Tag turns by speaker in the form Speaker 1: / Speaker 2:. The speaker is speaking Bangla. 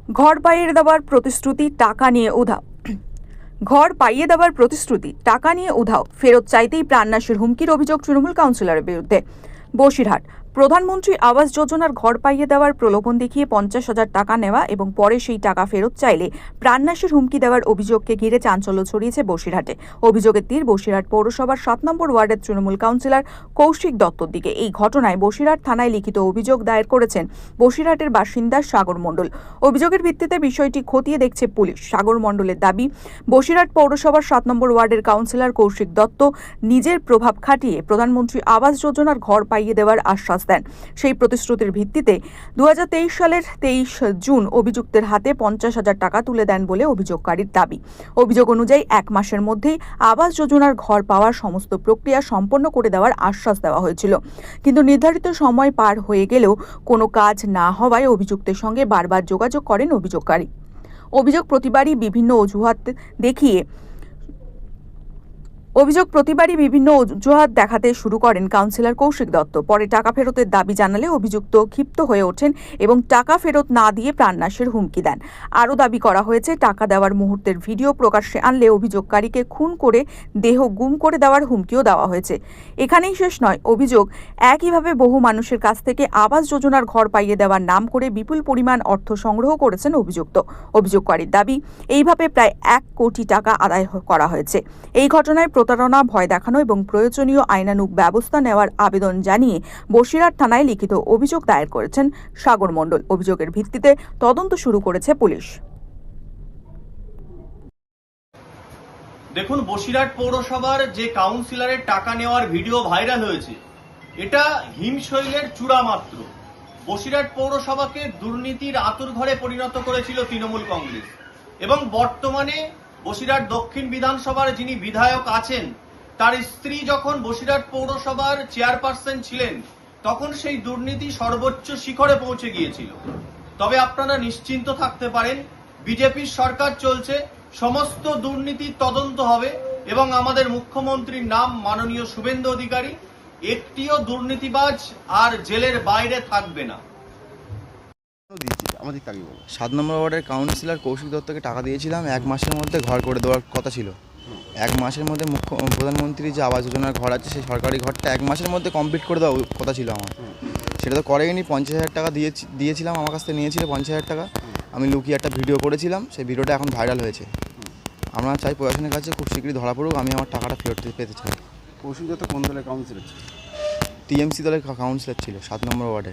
Speaker 1: ঘর পাইয়ে দেওয়ার প্রতিশ্রুতি, টাকা নিয়ে উধাও। ঘর পাইয়ে দেওয়ার প্রতিশ্রুতি, টাকা নিয়ে উধাও। ফেরত চাইতেই প্রাণনাশের হুমকির অভিযোগ তৃণমূল কাউন্সিলরের বিরুদ্ধে। বসিরহাট। প্রধানমন্ত্রী আবাস যোজনার ঘর পাইয়ে দেওয়ার প্রলোভন দেখিয়ে 50,000 টাকা নেওয়া এবং পরে সেই টাকা ফেরত চাইলে প্রাণনাশের হুমকি দেওয়ার অভিযোগকে ঘিরে চাঞ্চল্য ছড়িয়েছে বসিরহাটে। অভিযোগের তীর বসিরহাট পৌরসভার 7 নম্বর ওয়ার্ডের তৃণমূল কাউন্সিলর কৌশিক দত্তর দিকে। এই ঘটনায় বসিরহাট থানায় লিখিত অভিযোগ দায়ের করেছেন বসিরহাটের বাসিন্দা সাগর মণ্ডল। অভিযোগের ভিত্তিতে বিষয়টি খতিয়ে দেখছে পুলিশ। সাগর মণ্ডলের দাবি, বসিরহাট পৌরসভার 7 নম্বর ওয়ার্ডের কাউন্সিলর কৌশিক দত্ত নিজের প্রভাব খাটিয়ে প্রধানমন্ত্রী আবাস যোজনার ঘর পাইয়ে দেওয়ার আশ্বাস দেন। সেই প্রতিশ্রুতির ভিত্তিতে 2023 সালের 23 জুন অভিযুক্তের হাতে 50,000 টাকা তুলে দেন বলে অভিযোগকারীর দাবি। অভিযোগ অনুযায়ী 1 মাসের মধ্যেই আবাস যোজনার ঘর পাওয়ার সমস্ত প্রক্রিয়া সম্পন্ন করে দেওয়ার আশ্বাস দেওয়া হয়েছিল। কিন্তু নির্ধারিত সময় পার হয়ে গেলেও কোনো কাজ না হওয়ায় অভিযুক্তের সঙ্গে বারবার যোগাযোগ করেন অভিযোগকারী। অভিযোগ প্রতিবারই বিভিন্ন অজুহাত দেখাতে শুরু করেন কাউন্সিলর কৌশিক দত্ত। পরে টাকা ফেরতের দাবি জানালে অভিযুক্ত ক্ষিপ্ত হয়ে ওঠেন এবং টাকা ফেরত না দিয়ে প্রাণনাশের হুমকি দেন। আরও দাবি করা হয়েছে, টাকা দেওয়ার মুহূর্তের ভিডিও প্রকাশ্যে আনলে অভিযোগকারীকে খুন করে দেহ গুম করে দেওয়ার হুমকিও দেওয়া হয়েছে। এখানেই শেষ নয়, অভিযোগ একইভাবে বহু মানুষের কাছ থেকে আবাস যোজনার ঘর পাইয়ে দেওয়ার নাম করে বিপুল পরিমাণ অর্থ সংগ্রহ করেছেন অভিযুক্ত। অভিযোগকারীর দাবি, এইভাবে প্রায় 1 কোটি টাকা আদায় করা হয়েছে। এই ঘটনায় প্রতারণা, ভয় দেখানো এবং প্রয়োজনীয় আইনানুগ ব্যবস্থা নেওয়ার আবেদন জানিয়ে বসিরহাট থানায় লিখিত অভিযোগ দায়ের করেছেন সাগর মণ্ডল। অভিযোগের ভিত্তিতে তদন্ত শুরু করেছে পুলিশ।
Speaker 2: দেখুন, বসিরহাট পৌরসভার যে কাউন্সিলরের টাকা নেওয়ার ভিডিও ভাইরাল হয়েছে, এটা হিমশৈলের চূড়া মাত্র। বসিরহাট পৌরসভাকে দুর্নীতির আঁতুড়ঘরে পরিণত করেছিল তৃণমূল কংগ্রেস, এবং বর্তমানে বসিরহাট দক্ষিণ বিধানসভার যিনি বিধায়ক আছেন, তার স্ত্রী যখন বসিরহাট পৌরসভার চেয়ারপারসন ছিলেন, তখন সেই দুর্নীতি সর্বোচ্চ শিখরে পৌঁছে গিয়েছিল। তবে আপনারা নিশ্চিন্ত থাকতে পারেন, বিজেপির সরকার চলছে, সমস্ত দুর্নীতির তদন্ত হবে এবং আমাদের মুখ্যমন্ত্রীর নাম মাননীয় শুভেন্দু অধিকারী। একটিও দুর্নীতিবাজ আর জেলের বাইরে থাকবে না।
Speaker 3: 7 নম্বর ওয়ার্ডের কাউন্সিলর কৌশিক দত্তকে টাকা দিয়েছিলাম, 1 মাসের মধ্যে ঘর করে দেওয়ার কথা ছিল। 1 মাসের মধ্যে প্রধানমন্ত্রী যে আবাস যোজনার ঘর আছে, সেই সরকারি ঘরটা 1 মাসের মধ্যে কমপ্লিট করে দেওয়ার কথা ছিল আমার। সেটা তো করেনি। 50,000 টাকা দিয়েছিলাম, আমার কাছ থেকে নিয়েছিল 50,000 টাকা। আমি লুকিয়ে একটা ভিডিও করেছিলাম, সেই ভিডিওটা এখন ভাইরাল হয়েছে। আমরা চাই প্রশাসনের কাছে খুব শীঘ্রই ধরা পড়ুক, আমি আমার টাকাটা ফেরত পেতে চাই।
Speaker 4: কৌশিক দত্ত কোন দলের কাউন্সিলর ছিল?
Speaker 3: টিএমসি দলের কাউন্সিলর ছিল 7 নম্বর ওয়ার্ডে।